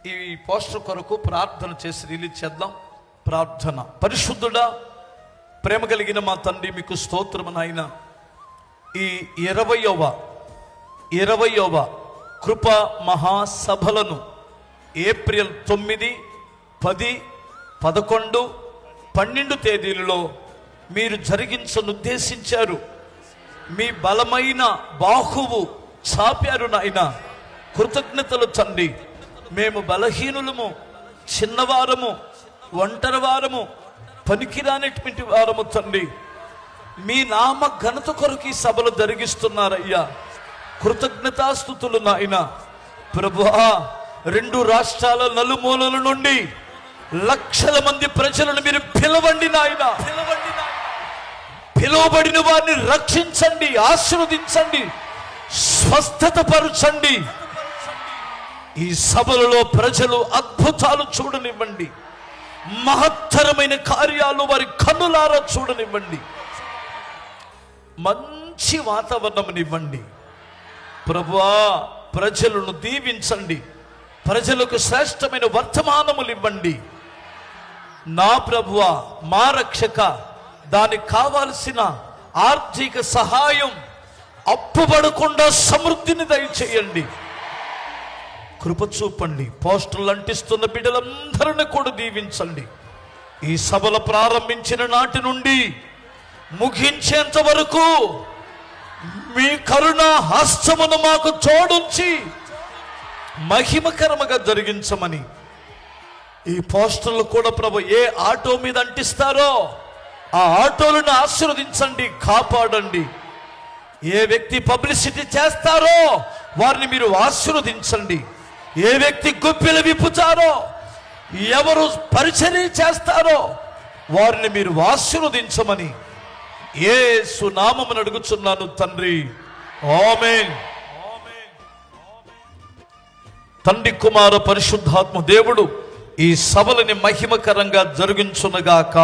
ఈ పోస్టర్ కొరకు ప్రార్థన చేసి రిలీజ్ చేద్దాం. ప్రార్థన. పరిశుద్ధుడా, ప్రేమ కలిగిన మా తండ్రి, మీకు స్తోత్రము నాయన. ఈ 20వ కృప మహాసభలను ఏప్రిల్ 9, 10, 11, 12 తేదీలలో మీరు జరిగించనుద్దేశించారు. మీ బలమైన బాహువు చాపారు నాయన. కృతజ్ఞతలు తండ్రి. మేము బలహీనులము, చిన్నవారము, ఒంటరి వారము, పనికిరానటువంటి వారము తండ్రి. మీ నామ ఘనత కొరకు ఈ సభలు జరిగిస్తున్నారయ్యా. కృతజ్ఞతాస్తుతులు నాయన. ప్రభువా, 2 రాష్ట్రాల నలుమూలల నుండి లక్షల మంది ప్రజలను మీరు పిలవండి నాయన. పిలువబడిన వారిని రక్షించండి, ఆశీర్వదించండి, స్వస్థత పరచండి. ఈ సభలలో ప్రజలు అద్భుతాలు చూడనివ్వండి. మహత్తరమైన కార్యాలు వారి కన్నులారా చూడనివ్వండి. మంచి వాతావరణంనివ్వండి ప్రభువా. ప్రజలను దీవించండి. ప్రజలకు శ్రేష్టమైన వర్తమానములు ఇవ్వండి నా ప్రభువా. మా రక్షక, దానికి కావాల్సిన ఆర్థిక సహాయం అప్పుపడకుండా సమృద్ధిని దయచేయండి. కృప చూపండి. పోస్టర్లు అంటిస్తున్న బిడ్డలందరినీ కూడా దీవించండి. ఈ సభలు ప్రారంభించిన నాటి నుండి ముగించేంత వరకు మీ కరుణ హస్తమును మాకు తోడుంచి మహిమకరముగా జరిగించమని ఈ పోస్టర్లు కూడా ప్రభు ఏ ఆటో మీద అంటిస్తారో ఆ ఆటోలను ఆశీర్వదించండి, కాపాడండి. ఏ వ్యక్తి పబ్లిసిటీ చేస్తారో వారిని మీరు ఆశీర్వదించండి. ఏ వ్యక్తి గుప్పిలు విప్పుతారో, ఎవరు పరిచర్య చేస్తారో వారిని మీరు ఆశీర్వదించమని యేసు నామమున అడుగుచున్నాను తండ్రి. ఆమేన్. తండ్రి, కుమార, పరిశుద్ధాత్మ దేవుడు ఈ సభలని మహిమకరంగా జరిగించునుగాక.